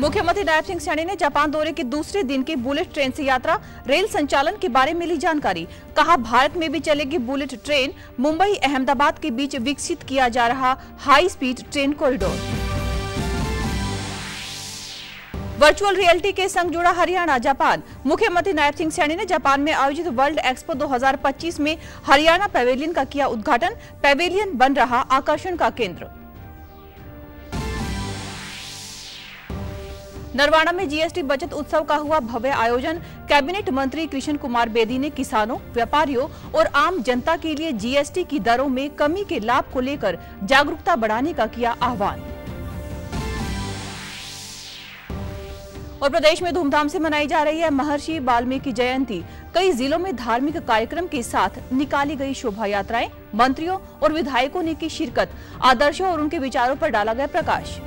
मुख्यमंत्री नायब सिंह सैनी ने जापान दौरे के दूसरे दिन की बुलेट ट्रेन से यात्रा रेल संचालन के बारे में ली जानकारी। कहा, भारत में भी चलेगी बुलेट ट्रेन। मुंबई अहमदाबाद के बीच विकसित किया जा रहा high speed train corridor. Virtual reality के संग जुड़ा हरियाणा जापान। मुख्यमंत्री नायब सिंह सैनी ने जापान में आयोजित वर्ल्ड एक्सपो 2025 में हरियाणा पैवेलियन का किया उद्घाटन। पैवेलियन बन रहा आकर्षण का केंद्र। नरवाड़ा में जीएसटी बचत उत्सव का हुआ भव्य आयोजन। कैबिनेट मंत्री कृष्ण कुमार बेदी ने किसानों, व्यापारियों और आम जनता के लिए जीएसटी की दरों में कमी के लाभ को लेकर जागरूकता बढ़ाने का किया आह्वान। और प्रदेश में धूमधाम से मनाई जा रही है महर्षि वाल्मीकि जयंती। कई जिलों में धार्मिक कार्यक्रम के साथ निकाली गई शोभा यात्राएं। मंत्रियों और विधायकों ने की शिरकत। आदर्शों और उनके विचारों पर डाला गया प्रकाश।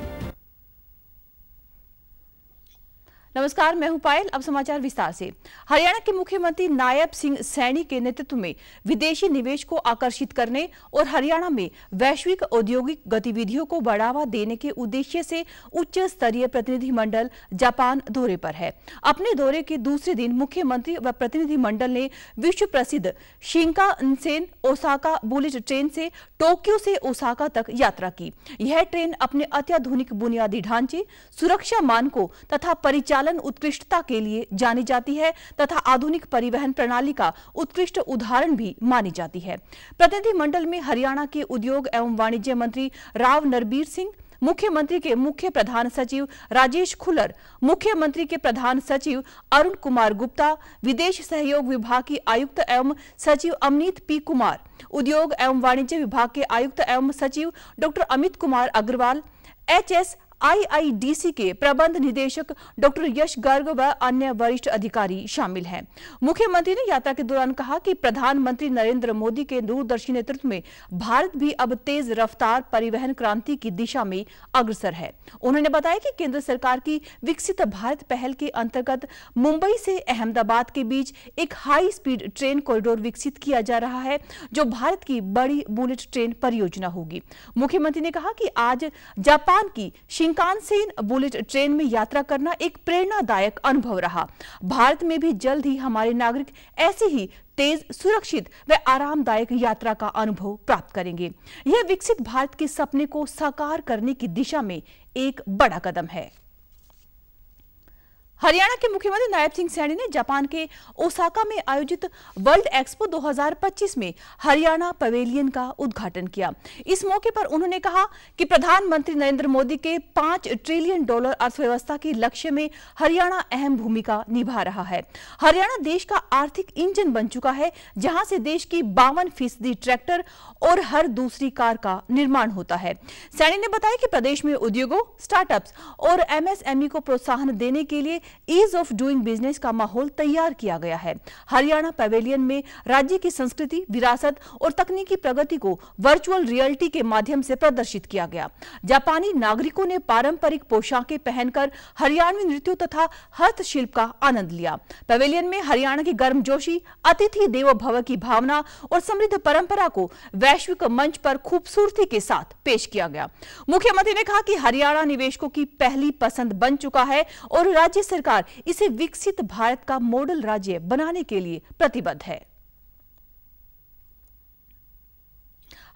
नमस्कार, मैं हूं पायल। अब समाचार विस्तार से। हरियाणा के मुख्यमंत्री नायब सिंह सैनी के नेतृत्व में विदेशी निवेश को आकर्षित करने और हरियाणा में वैश्विक औद्योगिक गतिविधियों को बढ़ावा देने के उद्देश्य से उच्च स्तरीय प्रतिनिधिमंडल जापान दौरे पर है। अपने दौरे के दूसरे दिन मुख्यमंत्री व प्रतिनिधिमंडल ने विश्व प्रसिद्ध शिंकानसेन ओसाका बुलेट ट्रेन से टोक्यो से ओसाका तक यात्रा की। यह ट्रेन अपने अत्याधुनिक बुनियादी ढांचे, सुरक्षा मानकों तथा परिचालन उत्कृष्टता के लिए जानी जाती है तथा आधुनिक परिवहन प्रणाली का उत्कृष्ट उदाहरण भी मानी जाती है। प्रतिनिधिमंडल में हरियाणा के उद्योग एवं वाणिज्य मंत्री राव नरबीर सिंह, मुख्यमंत्री के मुख्य प्रधान सचिव राजेश खुलर, मुख्यमंत्री के प्रधान सचिव अरुण कुमार गुप्ता, विदेश सहयोग विभाग की आयुक्त एवं सचिव अमनीत पी कुमार, उद्योग एवं वाणिज्य विभाग के आयुक्त एवं सचिव डॉक्टर अमित कुमार अग्रवाल, HSIIDC के प्रबंध निदेशक डॉक्टर यश गर्ग व अन्य वरिष्ठ अधिकारी शामिल हैं। मुख्यमंत्री ने यात्रा के दौरान कहा कि प्रधानमंत्री नरेंद्र मोदी के दूरदर्शी नेतृत्व में भारत भी अब तेज रफ्तार परिवहन क्रांति की दिशा में अग्रसर है। उन्होंने बताया कि केंद्र सरकार की विकसित भारत पहल के अंतर्गत मुंबई से अहमदाबाद के बीच एक हाई स्पीड ट्रेन कॉरिडोर विकसित किया जा रहा है, जो भारत की बड़ी बुलेट ट्रेन परियोजना होगी। मुख्यमंत्री ने कहा कि आज जापान की शिंकानसेन बुलेट ट्रेन में यात्रा करना एक प्रेरणादायक अनुभव रहा। भारत में भी जल्द ही हमारे नागरिक ऐसी ही तेज, सुरक्षित व आरामदायक यात्रा का अनुभव प्राप्त करेंगे। यह विकसित भारत के सपने को साकार करने की दिशा में एक बड़ा कदम है। हरियाणा के मुख्यमंत्री नायब सिंह सैनी ने जापान के ओसाका में आयोजित वर्ल्ड एक्सपो 2025 में हरियाणा पवेलियन का उद्घाटन किया। इस मौके पर उन्होंने कहा कि प्रधानमंत्री नरेंद्र मोदी के $5 ट्रिलियन अर्थव्यवस्था के लक्ष्य में हरियाणा अहम भूमिका निभा रहा है। हरियाणा देश का आर्थिक इंजन बन चुका है, जहां से देश की 52% ट्रैक्टर और हर दूसरी कार का निर्माण होता है। सैनी ने बताया कि प्रदेश में उद्योगों, स्टार्टअप्स और MSME को प्रोत्साहन देने के लिए ईज ऑफ डूइंग बिजनेस का माहौल तैयार किया गया है। हरियाणा पैवेलियन में राज्य की संस्कृति, विरासत और तकनीकी प्रगति को वर्चुअल रियलिटी के माध्यम से प्रदर्शित किया गया। जापानी नागरिकों ने पारंपरिक पोशाकें पहनकर हरियाणवी नृत्यों तथा हस्तशिल्प का आनंद लिया। पैवेलियन में हरियाणा की गर्मजोशी, अतिथि देवो भव की भावना और समृद्ध परंपरा को वैश्विक मंच पर खूबसूरती के साथ पेश किया गया। मुख्यमंत्री ने कहा कि हरियाणा निवेशकों की पहली पसंद बन चुका है और राज्य सरकार इसे विकसित भारत का मॉडल राज्य बनाने के लिए प्रतिबद्ध है।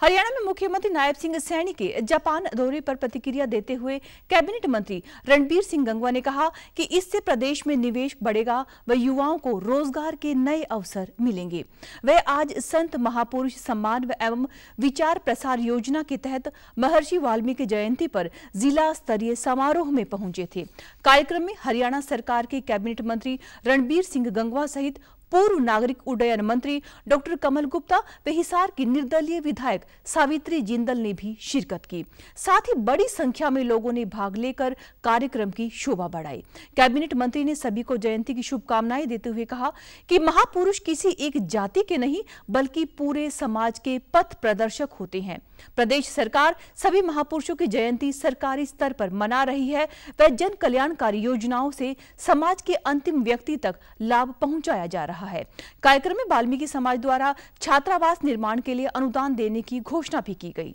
हरियाणा में मुख्यमंत्री नायब सिंह सैनी के जापान दौरे पर प्रतिक्रिया देते हुए कैबिनेट मंत्री रणबीर सिंह गंगवा ने कहा कि इससे प्रदेश में निवेश बढ़ेगा व युवाओं को रोजगार के नए अवसर मिलेंगे। वे आज संत महापुरुष सम्मान एवं विचार प्रसार योजना के तहत महर्षि वाल्मीकि जयंती पर जिला स्तरीय समारोह में पहुंचे थे। कार्यक्रम में हरियाणा सरकार के कैबिनेट मंत्री रणबीर सिंह गंगवा सहित पूर्व नागरिक उड्डयन मंत्री डॉक्टर कमल गुप्ता व हिसार की निर्दलीय विधायक सावित्री जिंदल ने भी शिरकत की। साथ ही बड़ी संख्या में लोगों ने भाग लेकर कार्यक्रम की शोभा बढ़ाई। कैबिनेट मंत्री ने सभी को जयंती की शुभकामनाएं देते हुए कहा कि महापुरुष किसी एक जाति के नहीं बल्कि पूरे समाज के पथ प्रदर्शक होते हैं। प्रदेश सरकार सभी महापुरुषों की जयंती सरकारी स्तर पर मना रही है व जन कल्याणकारी योजनाओं से समाज के अंतिम व्यक्ति तक लाभ पहुंचाया जा रहा है। कार्यक्रम में वाल्मीकि समाज द्वारा छात्रावास निर्माण के लिए अनुदान देने की घोषणा भी की गई।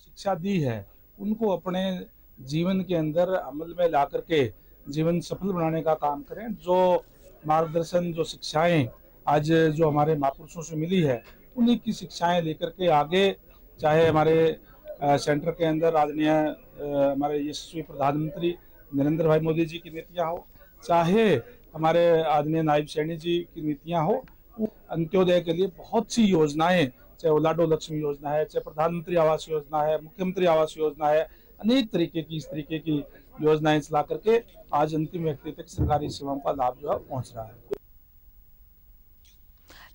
शिक्षा दी है उनको अपने जीवन के अंदर अमल में ला करके जीवन सफल बनाने का काम करें। जो मार्गदर्शन, जो शिक्षाएं आज जो हमारे महापुरुषों से मिली है, उन्हीं की शिक्षाएं लेकर के आगे, चाहे हमारे सेंटर के अंदर आदरणीय हमारे यशस्वी प्रधानमंत्री नरेंद्र भाई मोदी जी की नीतियां हो, चाहे हमारे आदरणीय नायब सैनी जी की नीतियां हो, अंत्योदय के लिए बहुत सी योजनाएं, चाहे वो लाडो लक्ष्मी योजना है, चाहे प्रधानमंत्री आवास योजना है, मुख्यमंत्री आवास योजना है, अनेक तरीके की इस तरीके की योजनाएं चला करके आज अंतिम व्यक्ति तक सरकारी सेवाओं का लाभ जो है पहुंच रहा है।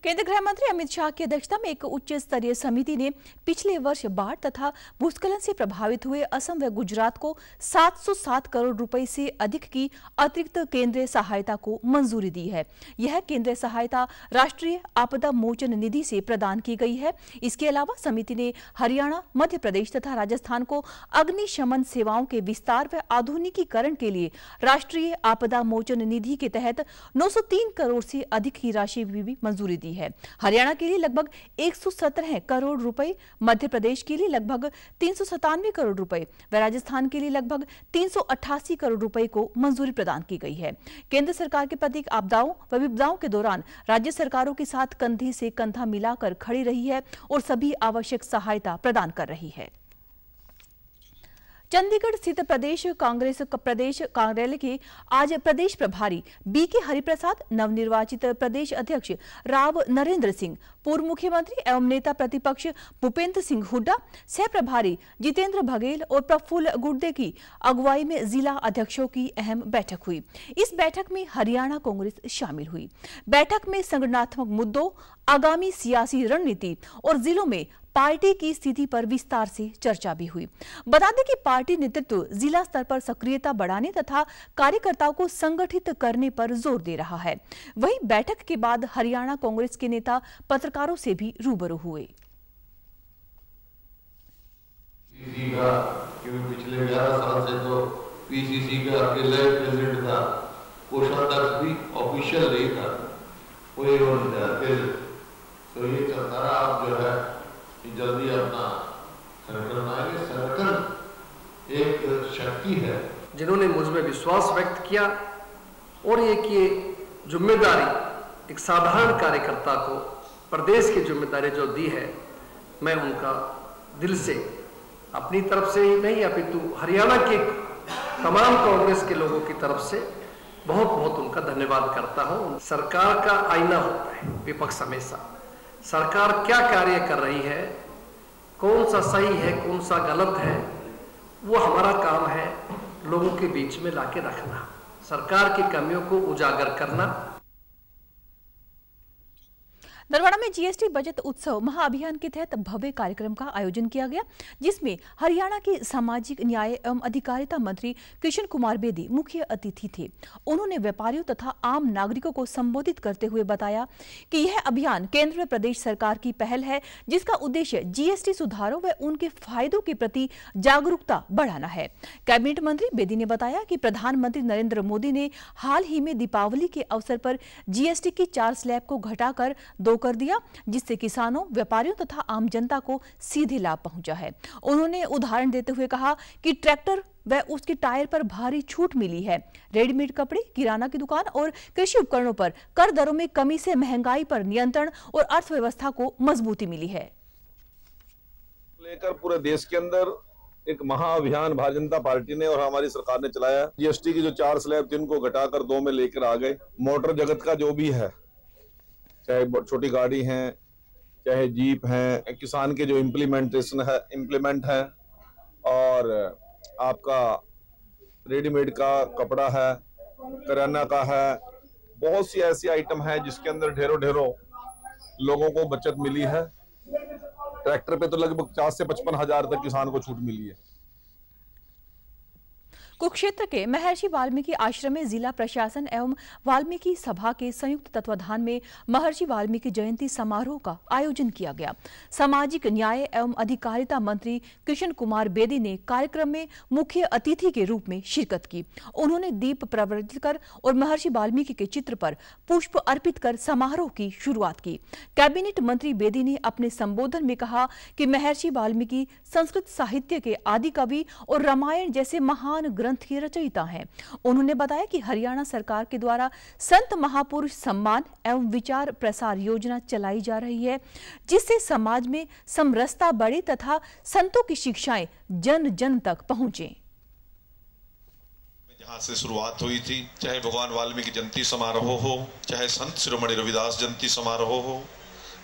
केंद्रीय गृह मंत्री अमित शाह की अध्यक्षता में एक उच्च स्तरीय समिति ने पिछले वर्ष बाढ़ तथा भूस्खलन से प्रभावित हुए असम व गुजरात को 707 करोड़ रुपए से अधिक की अतिरिक्त केंद्रीय सहायता को मंजूरी दी है। यह केंद्रीय सहायता राष्ट्रीय आपदा मोचन निधि से प्रदान की गई है। इसके अलावा समिति ने हरियाणा, मध्य प्रदेश तथा राजस्थान को अग्निशमन सेवाओं के विस्तार व आधुनिकीकरण के लिए राष्ट्रीय आपदा मोचन निधि के तहत 903 करोड़ से अधिक की राशि भी मंजूरी दी है। हरियाणा के लिए लगभग 117 करोड़ रुपए, मध्य प्रदेश के लिए लगभग 397 करोड़ रुपए व राजस्थान के लिए लगभग 388 करोड़ रुपए को मंजूरी प्रदान की गई है। केंद्र सरकार के प्रतीक आपदाओं व विपदाओं के दौरान राज्य सरकारों के साथ कंधे से कंधा मिलाकर खड़ी रही है और सभी आवश्यक सहायता प्रदान कर रही है। चंडीगढ़ स्थित प्रदेश कांग्रेस प्रदेश कार्यालय के आज प्रदेश प्रभारी बीके हरिप्रसाद, नवनिर्वाचित प्रदेश अध्यक्ष राव नरेंद्र सिंह, पूर्व मुख्यमंत्री एवं नेता प्रतिपक्ष भूपेंद्र सिंह हुड्डा, सह प्रभारी जितेंद्र बघेल और प्रफुल्ल गुर्दे की अगुवाई में जिला अध्यक्षों की अहम बैठक हुई। इस बैठक में हरियाणा कांग्रेस शामिल हुई। बैठक में संगठनात्मक मुद्दों, आगामी सियासी रणनीति और जिलों में पार्टी की स्थिति पर विस्तार से चर्चा भी हुई। बता दें कि पार्टी नेतृत्व जिला स्तर पर सक्रियता बढ़ाने तथा कार्यकर्ताओं को संगठित करने पर जोर दे रहा है। वहीं बैठक के बाद हरियाणा कांग्रेस के नेता पत्रकारों से भी रूबरू हुए। पिछले 11 साल से तो पीसीसी का अकेला प्रेसिडेंट था, कोषाध्यक्ष भी ऑफिशियल नहीं था, कोई तो ये चलता रहा। आप जो है जल्दी अपना संगठन बनाएंगे। संगठन एक शक्ति है। जिन्होंने मुझ में विश्वास व्यक्त किया और एक ये जिम्मेदारी एक साधारण कार्यकर्ता को प्रदेश की जिम्मेदारी जो दी है, मैं उनका दिल से अपनी तरफ से ही नहीं अपितु हरियाणा के तमाम कांग्रेस के लोगों की तरफ से बहुत बहुत उनका धन्यवाद करता हूं। सरकार का आईना होता है विपक्ष हमेशा। सरकार क्या कार्य कर रही है, कौन सा सही है, कौन सा गलत है, वो हमारा काम है लोगों के बीच में लाके रखना, सरकार की कमियों को उजागर करना। नरवाड़ा में जीएसटी बचत उत्सव महाअभियान के तहत भव्य कार्यक्रम का आयोजन किया गया, जिसमें हरियाणा के सामाजिक न्याय एवं अधिकारिता मंत्री कृष्ण कुमार बेदी मुख्य अतिथि थे। उन्होंने व्यापारियों तथा आम नागरिकों को संबोधित करते हुए बताया कि यह अभियान केंद्र व प्रदेश सरकार की पहल है, जिसका उद्देश्य जीएसटी सुधारों व उनके फायदों के प्रति जागरूकता बढ़ाना है। कैबिनेट मंत्री बेदी ने बताया कि प्रधानमंत्री नरेंद्र मोदी ने हाल ही में दीपावली के अवसर पर जीएसटी की 4 स्लैब को घटाकर 2 कर दिया, जिससे किसानों, व्यापारियों तथा आम जनता को सीधे लाभ पहुंचा है। उन्होंने उदाहरण देते हुए कहा कि ट्रैक्टर व उसके टायर पर भारी छूट मिली है। रेडीमेड कपड़े, किराना की दुकान और कृषि उपकरणों पर कर दरों में कमी से महंगाई पर नियंत्रण और अर्थव्यवस्था को मजबूती मिली है। लेकर पूरे देश के अंदर एक महाअभियान भारतीय जनता पार्टी ने और हमारी सरकार ने चलाया। जीएसटी की जो 4 स्लैब थी उनको घटाकर 2 में लेकर आ गए। मोटर जगत का जो भी है, चाहे छोटी गाड़ी है, चाहे जीप है, किसान के जो इम्प्लीमेंट है और आपका रेडीमेड का कपड़ा है, किराना का है, बहुत सी ऐसी आइटम है जिसके अंदर ढेरों लोगों को बचत मिली है। ट्रैक्टर पे तो लगभग 50 से 55 हजार तक किसान को छूट मिली है। कुरुक्षेत्र के महर्षि वाल्मीकि आश्रम में जिला प्रशासन एवं वाल्मीकि सभा के संयुक्त तत्वाधान में महर्षि वाल्मीकि जयंती समारोह का आयोजन किया गया। सामाजिक न्याय एवं अधिकारिता मंत्री कृष्ण कुमार बेदी ने कार्यक्रम में मुख्य अतिथि के रूप में शिरकत की। उन्होंने दीप प्रज्वलित कर और महर्षि वाल्मीकि के चित्र पर पुष्प अर्पित कर समारोह की शुरुआत की। कैबिनेट मंत्री बेदी ने अपने संबोधन में कहा कि महर्षि वाल्मीकि संस्कृत साहित्य के आदि कवि और रामायण जैसे महान ग्रंथ के रचयिता हैं। उन्होंने बताया कि हरियाणा सरकार के द्वारा संत महापुरुष सम्मान एवं विचार प्रसार योजना चलाई जा रही है, जिससे समाज में समरसता बढ़े तथा संतों की शिक्षाएं जन जन तक पहुंचे। जहाँ से शुरुआत हुई थी, चाहे भगवान वाल्मीकि जयंती समारोह हो, चाहे संत शिरोमणि रविदास जयंती समारोह हो,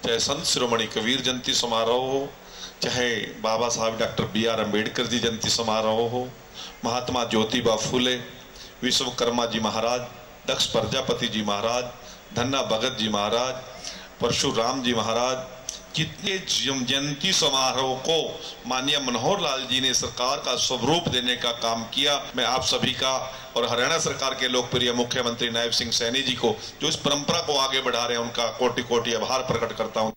चाहे संत शिरोमणि कबीर जयंती समारोह हो, चाहे बाबा साहब डॉक्टर B.R. अम्बेडकर जी जयंती समारोह हो, महात्मा ज्योतिबा फुले, विश्वकर्मा जी महाराज, दक्ष प्रजापति जी महाराज, धन्ना भगत जी महाराज, परशुराम जी महाराज, कितने जयंती समारोह को माननीय मनोहर लाल जी ने सरकार का स्वरूप देने का काम किया। मैं आप सभी का और हरियाणा सरकार के लोकप्रिय मुख्यमंत्री नायब सिंह सैनी जी को जो इस परंपरा को आगे बढ़ा रहे हैं, उनका कोटि कोटि आभार प्रकट करता हूं।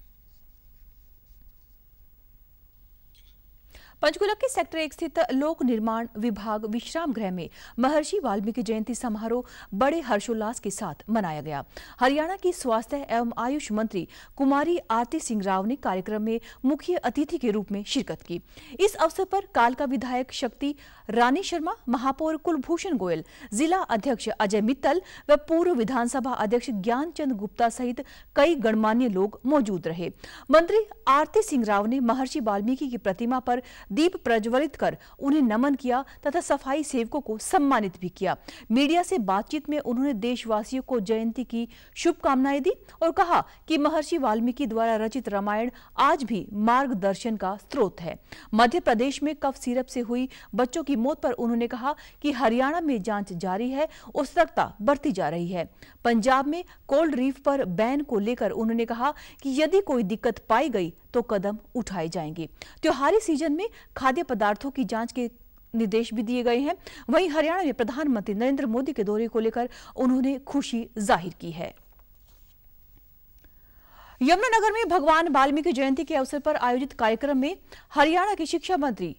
पंचकुला के सेक्टर 1 स्थित लोक निर्माण विभाग विश्राम गृह में महर्षि वाल्मीकि जयंती समारोह बड़े हर्षोल्लास के साथ मनाया गया। हरियाणा की स्वास्थ्य एवं आयुष मंत्री कुमारी आरती सिंह राव ने कार्यक्रम में मुख्य अतिथि के रूप में शिरकत की। इस अवसर पर कालका विधायक शक्ति रानी शर्मा, महापौर कुलभूषण गोयल, जिला अध्यक्ष अजय मित्तल व पूर्व विधानसभा अध्यक्ष ज्ञानचंद गुप्ता सहित कई गणमान्य लोग मौजूद रहे। मंत्री आरती सिंह राव ने महर्षि वाल्मीकि की प्रतिमा पर दीप प्रज्वलित कर उन्हें नमन किया तथा सफाई सेवकों को सम्मानित भी किया। मीडिया से बातचीत में उन्होंने देशवासियों को जयंती की शुभकामनाएं दी और कहा कि महर्षि वाल्मीकि द्वारा रचित रामायण आज भी मार्गदर्शन का स्रोत है। मध्य प्रदेश में कफ सिरप से हुई बच्चों की मौत पर उन्होंने कहा कि हरियाणा में जांच जारी है और सतर्कता बरती जा रही है। पंजाब में कोल्ड रीफ पर बैन को लेकर उन्होंने कहा कि यदि कोई दिक्कत पाई गई तो कदम उठाए जाएंगे। त्योहारी सीजन में खाद्य पदार्थों की जांच के निर्देश भी दिए गए हैं। वहीं हरियाणा में प्रधानमंत्री नरेंद्र मोदी के दौरे को लेकर उन्होंने खुशी जाहिर की है। यमुनानगर में भगवान वाल्मीकि जयंती के अवसर पर आयोजित कार्यक्रम में हरियाणा के शिक्षा मंत्री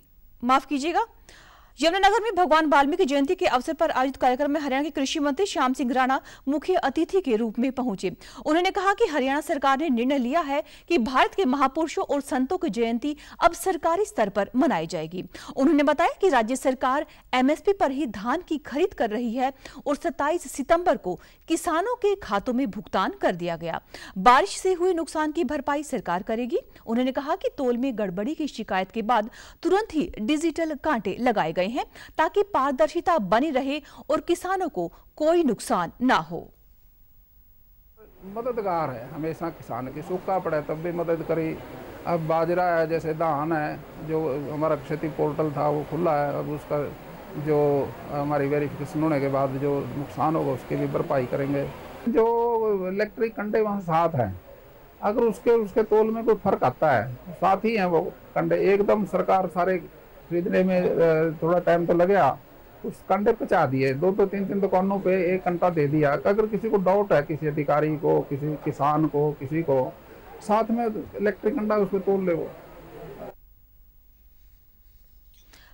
यमुनानगर में भगवान वाल्मीकि जयंती के अवसर पर आयोजित कार्यक्रम में हरियाणा के कृषि मंत्री श्याम सिंह राणा मुख्य अतिथि के रूप में पहुंचे। उन्होंने कहा कि हरियाणा सरकार ने निर्णय लिया है कि भारत के महापुरुषों और संतों की जयंती अब सरकारी स्तर पर मनाई जाएगी। उन्होंने बताया कि राज्य सरकार MSP पर ही धान की खरीद कर रही है और 27 सितंबर को किसानों के खातों में भुगतान कर दिया गया। बारिश से हुए नुकसान की भरपाई सरकार करेगी। उन्होंने कहा कि तोल में गड़बड़ी की शिकायत के बाद तुरंत ही डिजिटल कांटे लगाए गए हैं ताकि पारदर्शिता बनी रहे और किसानों को कोई नुकसान ना हो। मददगार है हमेशा किसान की, सूखा पड़े तब भी मदद करी। अब बाजरा है, जैसे धान है, जो हमारा क्षति पोर्टल था वो खुला है। अब उसका जो हमारी वेरिफिकेशन होने के बाद जो नुकसान होगा उसकी भी भरपाई करेंगे। जो इलेक्ट्रिक कंडे वहाँ साथ हैं, अगर उसके तोल में कोई फर्क आता है, साथ ही हैं वो कंडे। एकदम सरकार सारे खरीदने में थोड़ा टाइम तो लगेगा, उस कंडे पहुँचा दिए। 2 3 दुकानों पे एक कंटा दे दिया। अगर किसी को डाउट है, किसी अधिकारी को, किसी किसान को, किसी को, साथ में इलेक्ट्रिक कंडा उसको तोल ले वो।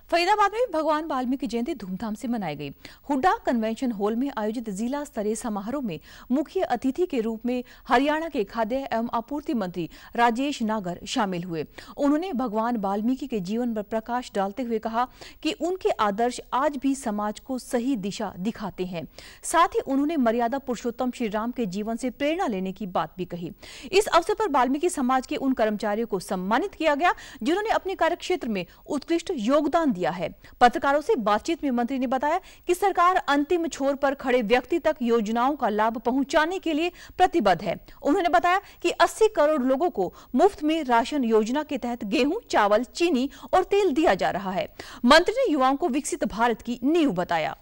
फरीदाबाद में भगवान वाल्मीकि जयंती धूमधाम से मनाई गई। हुड्डा कन्वेंशन हॉल में आयोजित जिला स्तरीय समारोह में मुख्य अतिथि के रूप में हरियाणा के खाद्य एवं आपूर्ति मंत्री राजेश नागर शामिल हुए। उन्होंने भगवान वाल्मीकि के जीवन पर प्रकाश डालते हुए कहा कि उनके आदर्श आज भी समाज को सही दिशा दिखाते हैं। साथ ही उन्होंने मर्यादा पुरुषोत्तम श्री राम के जीवन से प्रेरणा लेने की बात भी कही। इस अवसर पर वाल्मीकि समाज के उन कर्मचारियों को सम्मानित किया गया जिन्होंने अपने कार्यक्षेत्र में उत्कृष्ट योगदान दिया है। पत्रकारों से बातचीत में मंत्री ने बताया कि सरकार अंतिम छोर पर खड़े व्यक्ति तक योजनाओं का लाभ पहुंचाने के लिए प्रतिबद्ध है। उन्होंने बताया कि 80 करोड़ लोगों को मुफ्त में राशन योजना के तहत गेहूं, चावल, चीनी और तेल दिया जा रहा है। मंत्री ने युवाओं को विकसित भारत की नींव बताया।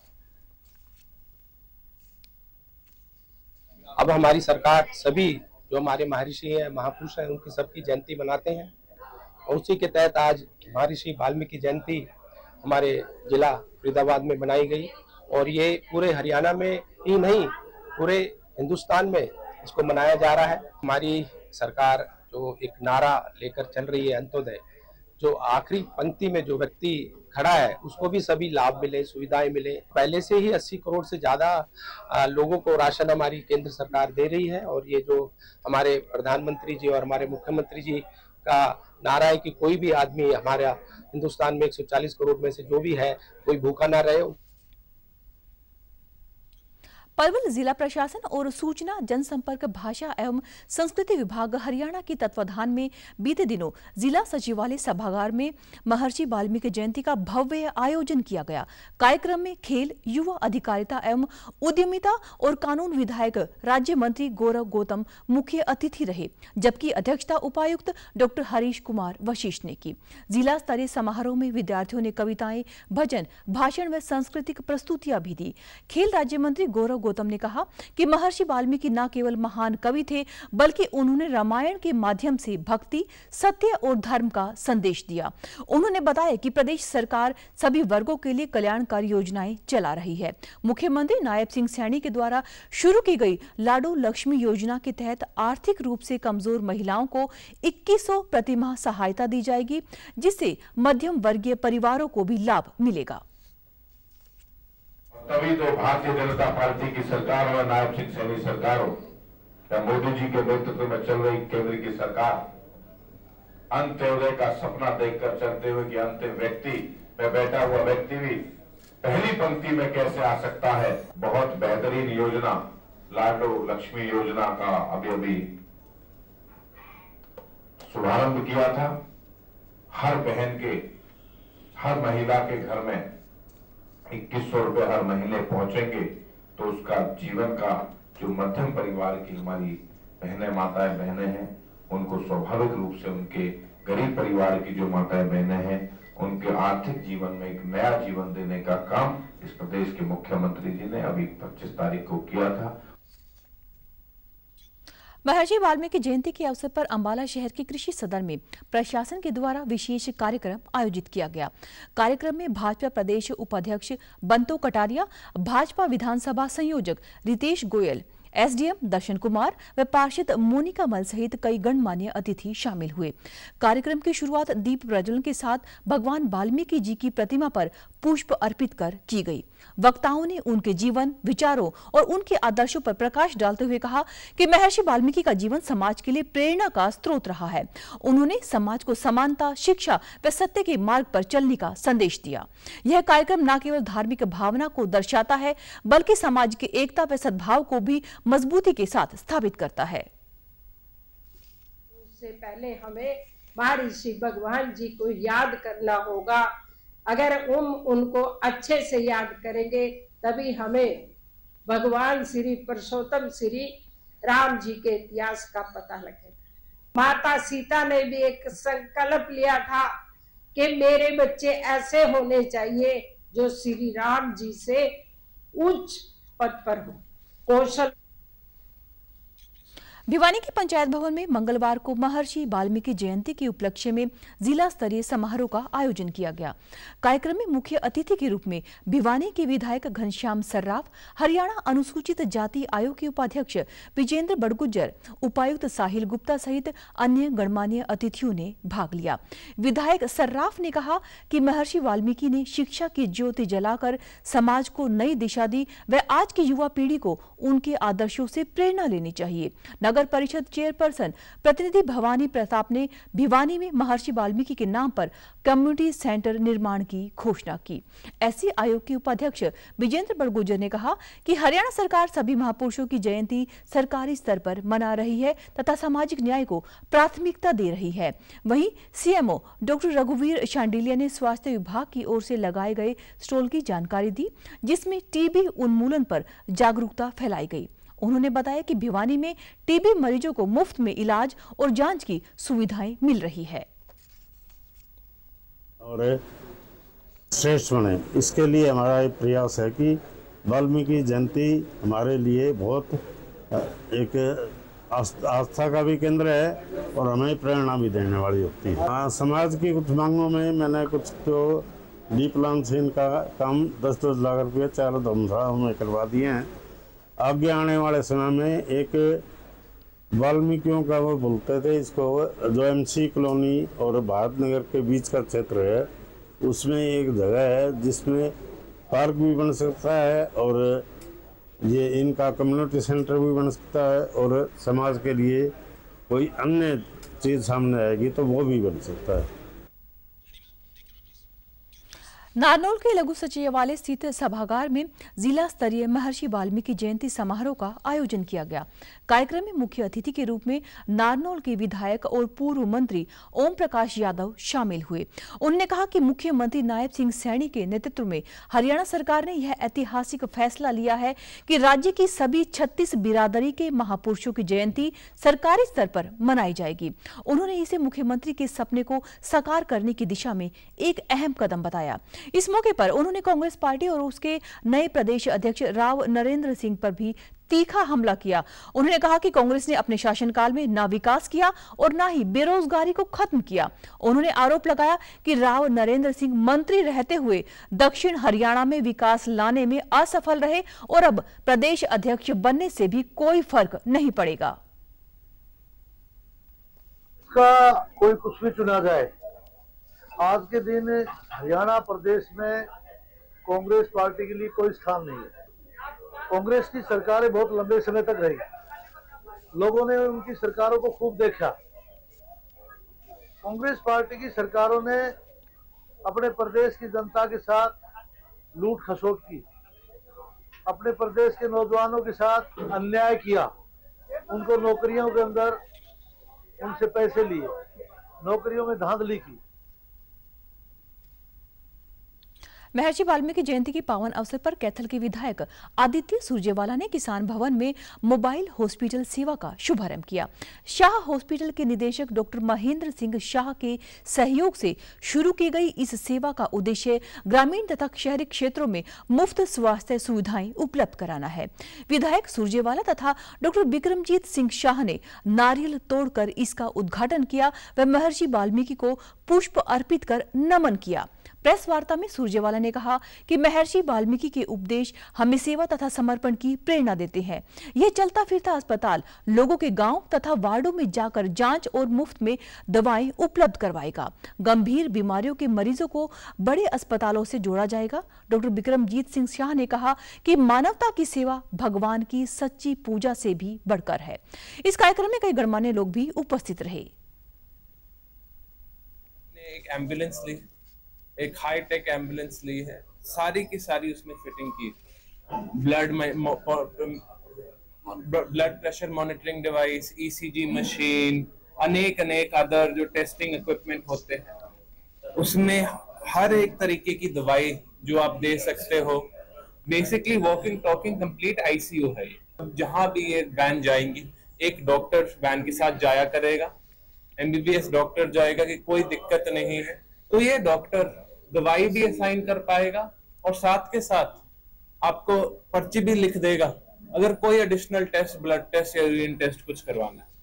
अब हमारी सरकार सभी जो हमारे महर्षि हैं, महापुरुष हैं, उनकी सबकी जयंती मनाते हैं और उसी के तहत आज महर्षि वाल्मीकि जयंती हमारे जिला फरीदाबाद में बनाई गई और ये पूरे हरियाणा में ही नहीं पूरे हिंदुस्तान में इसको मनाया जा रहा है। हमारी सरकार जो एक नारा लेकर चल रही है अंत्योदय, जो आखिरी पंक्ति में जो व्यक्ति खड़ा है उसको भी सभी लाभ मिले, सुविधाएं मिले। पहले से ही 80 करोड़ से ज्यादा लोगों को राशन हमारी केंद्र सरकार दे रही है और ये जो हमारे प्रधानमंत्री जी और हमारे मुख्यमंत्री जी का नारा है कि कोई भी आदमी हमारा हिंदुस्तान में 140 करोड़ में से जो भी है कोई भूखा ना रहे। पलवल जिला प्रशासन और सूचना जनसंपर्क भाषा एवं संस्कृति विभाग हरियाणा के तत्वाधान में बीते दिनों जिला सचिवालय सभागार में महर्षि वाल्मीकि जयंती का भव्य आयोजन किया गया। कार्यक्रम में खेल, युवा अधिकारिता एवं उद्यमिता और कानून विधायक राज्य मंत्री गौरव गौतम मुख्य अतिथि रहे, जबकि अध्यक्षता उपायुक्त डॉक्टर हरीश कुमार वशिष्ठ ने की। जिला स्तरीय समारोह में विद्यार्थियों ने कविताएं, भजन, भाषण व सांस्कृतिक प्रस्तुतियां भी दी। खेल राज्य मंत्री गौरव गौतम ने कहा कि महर्षि वाल्मीकि न केवल महान कवि थे बल्कि उन्होंने रामायण के माध्यम से भक्ति, सत्य और धर्म का संदेश दिया। उन्होंने बताया कि प्रदेश सरकार सभी वर्गों के लिए कल्याणकारी योजनाएं चला रही है। मुख्यमंत्री नायब सिंह सैनी के द्वारा शुरू की गई लाडो लक्ष्मी योजना के तहत आर्थिक रूप से कमजोर महिलाओं को 2100 प्रतिमाह सहायता दी जाएगी, जिससे मध्यम वर्गीय परिवारों को भी लाभ मिलेगा। तभी तो भारतीय जनता पार्टी की सरकार और नायब सिंह सैनी सरकार हो या मोदी जी के नेतृत्व में चल रही केंद्र की सरकार अंत्योदय का सपना देखकर चलते हुए कि अंतिम व्यक्ति में बैठा हुआ व्यक्ति भी पहली पंक्ति में कैसे आ सकता है। बहुत बेहतरीन योजना लाडो लक्ष्मी योजना का अभी शुभारंभ किया था। हर बहन के, हर महिला के घर में 2100 रुपए हर महीने पहुंचेंगे तो उसका जीवन का जो मध्यम परिवार की हमारी बहनें, माताएं बहनें हैं, उनको स्वाभाविक रूप से उनके गरीब परिवार की जो माताएं बहनें हैं उनके आर्थिक जीवन में एक नया जीवन देने का काम इस प्रदेश के मुख्यमंत्री जी ने अभी 25 तारीख को किया था। महर्षि वाल्मीकि जयंती के अवसर पर अंबाला शहर के कृषि सदन में प्रशासन के द्वारा विशेष कार्यक्रम आयोजित किया गया। कार्यक्रम में भाजपा प्रदेश उपाध्यक्ष बंतो कटारिया, भाजपा विधानसभा संयोजक रितेश गोयल, एसडीएम दर्शन कुमार व पार्षद मोनिका मल सहित कई गणमान्य अतिथि शामिल हुए। कार्यक्रम की शुरुआत दीप प्रज्वलन के साथ भगवान वाल्मीकि जी की प्रतिमा पर पुष्प अर्पित कर की गई। वक्ताओं ने उनके जीवन, विचारों और उनके आदर्शों पर प्रकाश डालते हुए कहा कि महर्षि वाल्मीकि का जीवन समाज के लिए प्रेरणा का स्रोत रहा है। उन्होंने समाज को समानता, शिक्षा व सत्य के मार्ग पर चलने का संदेश दिया। यह कार्यक्रम न केवल धार्मिक भावना को दर्शाता है बल्कि समाज की एकता व सद्भाव को भी मजबूती के साथ स्थापित करता है। उससे पहले हमें महर्षि भगवान जी को याद करना होगा। अगर उनको अच्छे से याद करेंगे तभी हमें भगवान श्री पुरुषोत्तम श्री राम जी के इतिहास का पता लगेगा। माता सीता ने भी एक संकल्प लिया था कि मेरे बच्चे ऐसे होने चाहिए जो श्री राम जी से उच्च पद पर हो। कौशल भिवानी के पंचायत भवन में मंगलवार को महर्षि वाल्मीकि जयंती के उपलक्ष्य में जिला स्तरीय समारोह का आयोजन किया गया। कार्यक्रम में मुख्य अतिथि के रूप में भिवानी के विधायक घनश्याम सर्राफ, हरियाणा अनुसूचित जाति आयोग के उपाध्यक्ष विजेंद्र बड़गुज्जर, उपायुक्त साहिल गुप्ता सहित अन्य गणमान्य अतिथियों ने भाग लिया। विधायक सर्राफ ने कहा कि महर्षि वाल्मीकि ने शिक्षा की ज्योति जलाकर समाज को नई दिशा दी व आज की युवा पीढ़ी को उनके आदर्शों से प्रेरणा लेनी चाहिए। नगर परिषद चेयरपर्सन प्रतिनिधि भवानी प्रताप ने भिवानी में महर्षि वाल्मीकि के नाम पर कम्युनिटी सेंटर निर्माण की घोषणा की। एससी आयोग के उपाध्यक्ष विजेंद्र बड़गुज्जर ने कहा कि हरियाणा सरकार सभी महापुरुषों की जयंती सरकारी स्तर पर मना रही है तथा सामाजिक न्याय को प्राथमिकता दे रही है। वहीं सीएमओ डॉक्टर रघुवीर शांडिलिया ने स्वास्थ्य विभाग की ओर से लगाए गए स्टॉल की जानकारी दी, जिसमें टीबी उन्मूलन पर जागरूकता फैलाई गई। उन्होंने बताया कि भिवानी में टीबी मरीजों को मुफ्त में इलाज और जांच की सुविधाएं मिल रही है और श्रेष्ठ बने। इसके लिए हमारा ये प्रयास है कि वाल्मीकि जयंती हमारे लिए बहुत एक आस्था का भी केंद्र है और हमें प्रेरणा भी देने वाली होती है। समाज की कुछ मांगों में मैंने कुछ तो डी प्लान से इनका काम 10-10 लाख रुपये चारों धर्मशालाओं में करवा दिए हैं। आगे आने वाले समय में एक वाल्मीकियों का वो बोलते थे इसको, जो एमसी कॉलोनी और भारत नगर के बीच का क्षेत्र है, उसमें एक जगह है जिसमें पार्क भी बन सकता है और ये इनका कम्युनिटी सेंटर भी बन सकता है, और समाज के लिए कोई अन्य चीज़ सामने आएगी तो वो भी बन सकता है। नारनौल के लघु सचिवालय स्थित सभागार में जिला स्तरीय महर्षि वाल्मीकि जयंती समारोह का आयोजन किया गया। कार्यक्रम में मुख्य अतिथि के रूप में नारनौल के विधायक और पूर्व मंत्री ओम प्रकाश यादव शामिल हुए। उन्होंने कहा कि मुख्यमंत्री नायब सिंह सैनी के नेतृत्व में हरियाणा सरकार ने यह ऐतिहासिक फैसला लिया है कि राज्य की सभी 36 बिरादरी के महापुरुषों की जयंती सरकारी स्तर पर मनाई जाएगी। उन्होंने इसे मुख्यमंत्री के सपने को साकार करने की दिशा में एक अहम कदम बताया। इस मौके पर उन्होंने कांग्रेस पार्टी और उसके नए प्रदेश अध्यक्ष राव नरेंद्र सिंह पर भी तीखा हमला किया। उन्होंने कहा कि कांग्रेस ने अपने शासनकाल में ना विकास किया और ना ही बेरोजगारी को खत्म किया। उन्होंने आरोप लगाया कि राव नरेंद्र सिंह मंत्री रहते हुए दक्षिण हरियाणा में विकास लाने में असफल रहे और अब प्रदेश अध्यक्ष बनने से भी कोई फर्क नहीं पड़ेगा। कोई कुछ भी चुना जाए, आज के दिन हरियाणा प्रदेश में कांग्रेस पार्टी के लिए कोई स्थान नहीं है। कांग्रेस की सरकारें बहुत लंबे समय तक रही, लोगों ने उनकी सरकारों को खूब देखा। कांग्रेस पार्टी की सरकारों ने अपने प्रदेश की जनता के साथ लूट खसोट की, अपने प्रदेश के नौजवानों के साथ अन्याय किया, उनको नौकरियों के अंदर उनसे पैसे लिए, नौकरियों में धांधली की। महर्षि वाल्मीकि जयंती के पावन अवसर पर कैथल के विधायक आदित्य सुरजेवाला ने किसान भवन में मोबाइल हॉस्पिटल सेवा का शुभारंभ किया। शाह हॉस्पिटल के निदेशक डॉक्टर महेंद्र सिंह शाह के सहयोग से शुरू की गई इस सेवा का उद्देश्य ग्रामीण तथा शहरी क्षेत्रों में मुफ्त स्वास्थ्य सुविधाएं उपलब्ध कराना है। विधायक सुरजेवाला तथा डॉक्टर बिक्रमजीत सिंह शाह ने नारियल तोड़कर इसका उद्घाटन किया व महर्षि वाल्मीकि को पुष्प अर्पित कर नमन किया। प्रेस वार्ता में सुरजेवाला ने कहा कि महर्षि वाल्मीकि के उपदेश हमें सेवा तथा समर्पण की प्रेरणा देते हैं। यह चलता फिरता अस्पताल लोगों के गांव तथा वार्डों में जाकर जांच और मुफ्त में दवाएं उपलब्ध करवाएगा। गंभीर बीमारियों के मरीजों को बड़े अस्पतालों से जोड़ा जाएगा। डॉक्टर बिक्रमजीत सिंह शाह ने कहा कि मानवता की सेवा भगवान की सच्ची पूजा से भी बढ़कर है। इस कार्यक्रम में कई गणमान्य लोग भी उपस्थित रहे। एक एम्बुलेंस ली, एक हाई टेक एम्बुलेंस ली है, सारी की सारी उसमें फिटिंग की, blood pressure monitoring device, ECG machine, अनेक अदर जो टेस्टिंग इक्विपमेंट होते हैं, उसमें हर एक तरीके की दवाई जो आप दे सकते हो। Basically walking talking complete ICU है। जहां भी ये वैन जाएंगी, एक डॉक्टर वैन के साथ जाया करेगा, एमबीबीएस डॉक्टर जाएगा कि कोई दिक्कत नहीं है, तो ये डॉक्टर दवाई भी असाइन कर पाएगा और साथ के साथ आपको पर्ची भी लिख देगा अगर कोई एडिशनल टेस्ट, ब्लड टेस्ट या यूरिन टेस्ट कुछ करवाना है।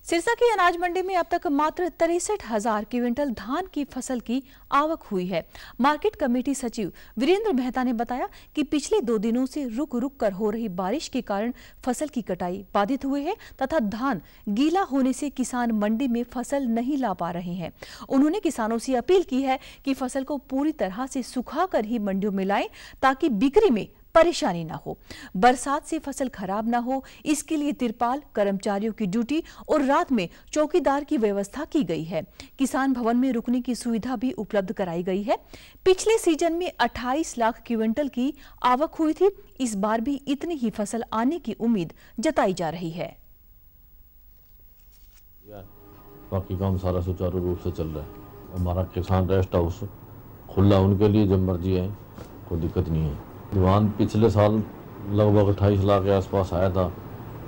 सिरसा की अनाज मंडी में अब तक मात्र 63,000 क्विंटल धान की फसल की आवक हुई है। मार्केट कमेटी सचिव वीरेंद्र मेहता ने बताया कि पिछले 2 दिनों से रुक रुक कर हो रही बारिश के कारण फसल की कटाई बाधित हुई है तथा धान गीला होने से किसान मंडी में फसल नहीं ला पा रहे हैं। उन्होंने किसानों से अपील की है कि फसल को पूरी तरह से सुखाकर ही मंडियों में लाएं ताकि बिक्री में परेशानी ना हो। बरसात से फसल खराब ना हो, इसके लिए तिरपाल, कर्मचारियों की ड्यूटी और रात में चौकीदार की व्यवस्था की गई है। किसान भवन में रुकने की सुविधा भी उपलब्ध कराई गई है। पिछले सीजन में 28 लाख क्विंटल की आवक हुई थी। इस बार भी इतनी ही फसल आने की उम्मीद जताई जा रही है। बाकी काम सारा सुचारू रूप से चल रहा है। हमारा किसान रेस्ट हाउस खुला, उनके लिए जब मर्जी है, कोई दिक्कत नहीं है। दीवान पिछले साल लगभग 28 लाख के आसपास आया था।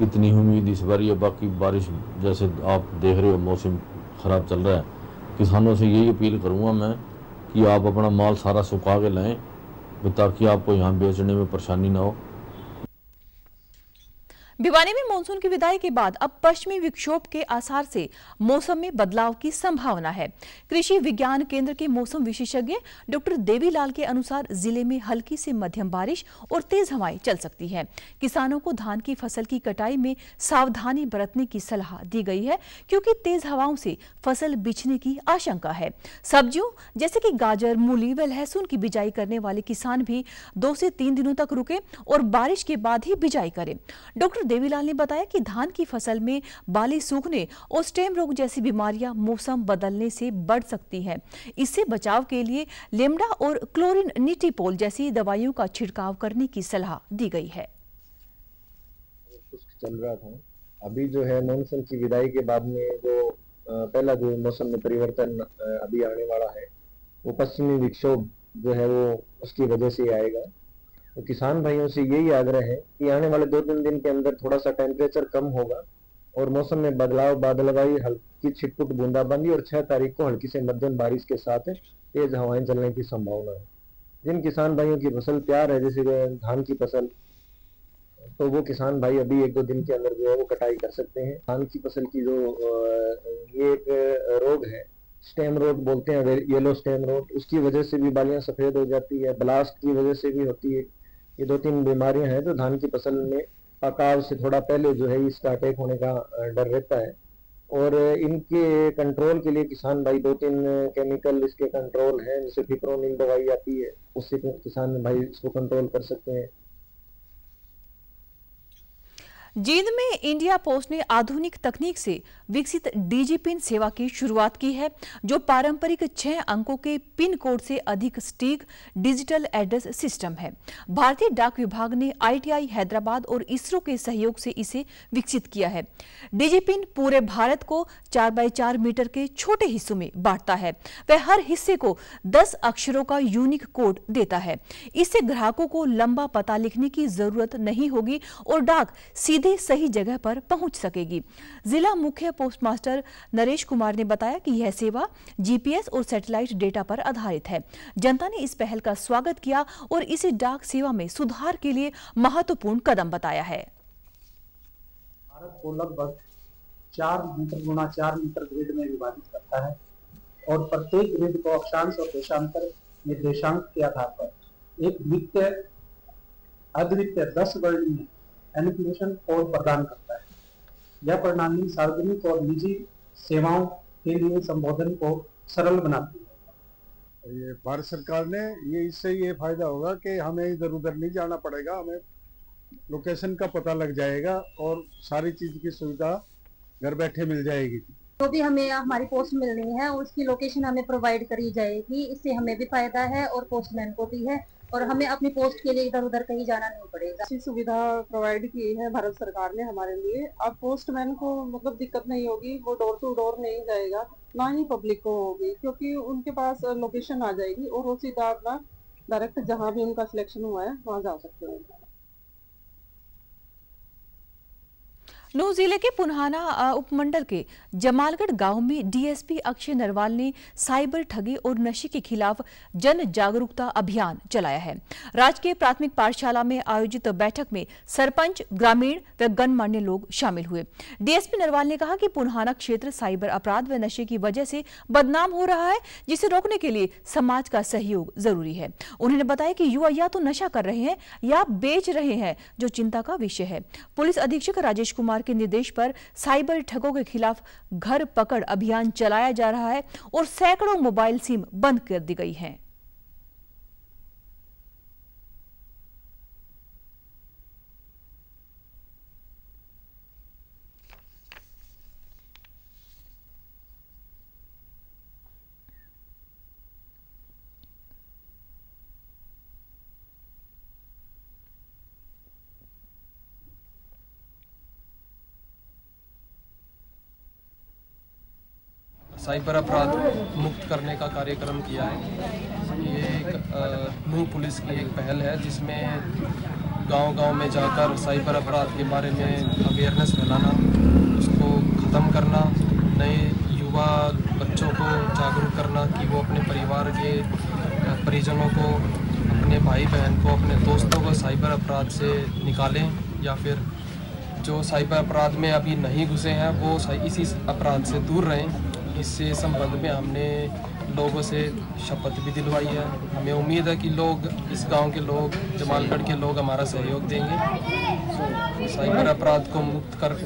इतनी उम्मीद इस बार, ये बाकी बारिश जैसे आप देख रहे हो मौसम ख़राब चल रहा है। किसानों से यही अपील करूंगा मैं कि आप अपना माल सारा सुखा के लाएं ताकि आपको यहाँ बेचने में परेशानी ना हो। भिवानी में मानसून की विदाई के बाद अब पश्चिमी विक्षोभ के आसार से मौसम में बदलाव की संभावना है। कृषि विज्ञान केंद्र के मौसम विशेषज्ञ डॉक्टर देवीलाल के अनुसार जिले में हल्की से मध्यम बारिश और तेज हवाएं चल सकती हैं। किसानों को धान की फसल की कटाई में सावधानी बरतने की सलाह दी गई है, क्योंकि तेज हवाओं से फसल बिछने की आशंका है। सब्जियों जैसे कि गाजर, मूली व लहसुन की बिजाई करने वाले किसान भी 2 से 3 दिनों तक रुके और बारिश के बाद ही बिजाई करें। डॉक्टर देवीलाल ने बताया कि धान की फसल में बाली सूखने और स्टेम रोग जैसी बीमारियां मौसम बदलने से बढ़ सकती हैं। इससे बचाव के लिए लेमडा और क्लोरिन निटिपोल जैसी दवाइयों का छिड़काव करने की सलाह दी गई है। चल रहा था, अभी जो है मानसून की विदाई के बाद में जो पहला जो मौसम में परिवर्तन अभी आने वाला है, वो पश्चिमी विक्षोभ जो है वो उसकी वजह से आएगा। तो किसान भाइयों से यही आग्रह है कि आने वाले 2-3 दिन के अंदर थोड़ा सा टेम्परेचर कम होगा और मौसम में बदलाव, बादलवाई, हल्की छिटपुट बूंदाबांदी और 6 तारीख को हल्की से मध्यम बारिश के साथ तेज हवाएं चलने की संभावना है। जिन किसान भाइयों की फसल तैयार है, जैसे धान की फसल, तो वो किसान भाई अभी 1-2 दिन के अंदर जो है वो कटाई कर सकते हैं। धान की फसल की जो ये एक रोग है, स्टेम रोग बोलते हैं, येलो स्टेम रोग, उसकी वजह से भी बालियां सफेद हो जाती है, ब्लास्ट की वजह से भी होती है। ये 2-3 बीमारियां हैं जो धान की फसल में पकाव से थोड़ा पहले जो है इसका अटैक होने का डर रहता है। और इनके कंट्रोल के लिए किसान भाई 2-3 केमिकल इसके कंट्रोल हैं, जैसे फिप्रोनिल दवाई आती है, उससे किसान भाई इसको कंट्रोल कर सकते हैं। जींद में इंडिया पोस्ट ने आधुनिक तकनीक से विकसित डिजी पिन सेवा की शुरुआत की है, जो पारंपरिक 6 अंकों के पिन कोड से अधिक सटीक डिजिटल एड्रेस सिस्टम है। भारतीय डाक विभाग ने ITI हैदराबाद और इसरो के सहयोग से इसे विकसित किया है। डिजी पिन पूरे भारत को 4x4 मीटर के छोटे हिस्सों में बांटता है। वह हर हिस्से को 10 अक्षरों का यूनिक कोड देता है। इससे ग्राहकों को लंबा पता लिखने की जरूरत नहीं होगी और डाक सीधे सही जगह पर पहुंच सकेगी। जिला मुख्य पोस्टमास्टर नरेश कुमार ने बताया कि यह सेवा GPS और सैटेलाइट डेटा पर आधारित है। जनता ने इस पहल का स्वागत किया और इसे डाक सेवा में सुधार के लिए महत्वपूर्ण कदम बताया है। भारत को लगभग 4 मीटर गुणा 4 मीटर ग्रिड में विभाजित करता है और प्रत्येक ग्रिड को अक्षांश और देशांतर निर्देशांक के आधार पर एक द्वितीय अद्वितीय 10 वर्णीय एन्क्रिप्शन कोड प्रदान करता है। यह प्रणाली सार्वजनिक और निजी सेवाओं के लिए संबोधन को सरल बनाती है। ये भारत सरकार ने इससे ये फायदा होगा कि हमें इधर उधर नहीं जाना पड़ेगा, हमें लोकेशन का पता लग जाएगा और सारी चीज की सुविधा घर बैठे मिल जाएगी। जो भी हमें हमारी पोस्ट मिलनी है उसकी लोकेशन हमें प्रोवाइड करी जाएगी। इससे हमें भी फायदा है और पोस्टमैन को भी है और हमें अपनी पोस्ट के लिए इधर उधर कहीं जाना नहीं पड़ेगा। अच्छी सुविधा प्रोवाइड की है भारत सरकार ने हमारे लिए। अब पोस्टमैन को मतलब दिक्कत नहीं होगी, वो डोर टू डोर नहीं जाएगा, ना ही पब्लिक को होगी, क्योंकि उनके पास लोकेशन आ जाएगी और वो सीधा अपना डायरेक्ट जहाँ भी उनका सिलेक्शन हुआ है वहाँ जा सकते हैं। नूंह जिले के पुन्हाना उपमंडल के जमालगढ़ गांव में डीएसपी अक्षय नरवाल ने साइबर ठगी और नशे के खिलाफ जन जागरूकता अभियान चलाया है। राजकीय प्राथमिक पाठशाला में आयोजित बैठक में सरपंच, ग्रामीण व गणमान्य लोग शामिल हुए। डीएसपी नरवाल ने कहा कि पुन्हाना क्षेत्र साइबर अपराध व नशे की वजह से बदनाम हो रहा है, जिसे रोकने के लिए समाज का सहयोग जरूरी है। उन्होंने बताया कि युवा या तो नशा कर रहे हैं या बेच रहे हैं, जो चिंता का विषय है। पुलिस अधीक्षक राजेश कुमार के निर्देश पर साइबर ठगों के खिलाफ घर पकड़ अभियान चलाया जा रहा है और सैकड़ों मोबाइल सिम बंद कर दी गई हैं। साइबर अपराध मुक्त करने का कार्यक्रम किया है। ये एक नूंह पुलिस की एक पहल है, जिसमें गांव-गांव में जाकर साइबर अपराध के बारे में अवेयरनेस फैलाना, उसको ख़त्म करना, नए युवा बच्चों को जागरूक करना कि वो अपने परिवार के परिजनों को, अपने भाई बहन को, अपने दोस्तों को साइबर अपराध से निकालें या फिर जो साइबर अपराध में अभी नहीं घुसे हैं वो इसी अपराध से दूर रहें। इससे संबंध में हमने लोगों से शपथ भी दिलवाई है। हमें उम्मीद है कि लोग, इस गांव के लोग, जमालगढ़ के लोग हमारा सहयोग देंगे। साइबर अपराध को मुक्त कर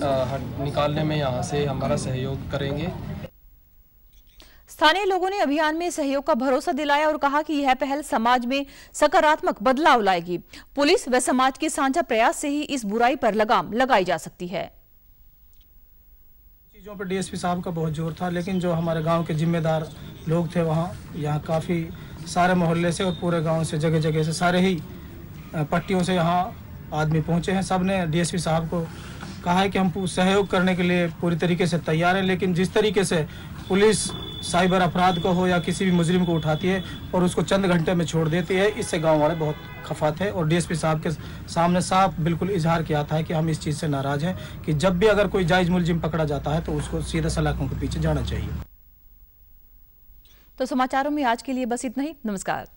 निकालने में यहाँ से हमारा सहयोग करेंगे। स्थानीय लोगों ने अभियान में सहयोग का भरोसा दिलाया और कहा कि यह पहल समाज में सकारात्मक बदलाव लाएगी। पुलिस व समाज के साझा प्रयास से ही इस बुराई पर लगाम लगाई जा सकती है। चीज़ों पर डीएसपी साहब का बहुत जोर था, लेकिन जो हमारे गांव के जिम्मेदार लोग थे यहाँ काफ़ी सारे मोहल्ले से और पूरे गांव से, जगह जगह से, सारे ही पट्टियों से यहाँ आदमी पहुँचे हैं। सब ने डीएसपी साहब को कहा है कि हम सहयोग करने के लिए पूरी तरीके से तैयार हैं, लेकिन जिस तरीके से पुलिस साइबर अपराध को हो या किसी भी मुजरिम को उठाती है और उसको चंद घंटे में छोड़ देती है, इससे गांव वाले बहुत खफा थे। और डीएसपी साहब के सामने साफ बिल्कुल इजहार किया था कि हम इस चीज़ से नाराज़ हैं कि जब भी अगर कोई जायज़ मुलजिम पकड़ा जाता है तो उसको सीधा सलाखों के पीछे जाना चाहिए। तो समाचारों में आज के लिए बस इतना ही। नमस्कार।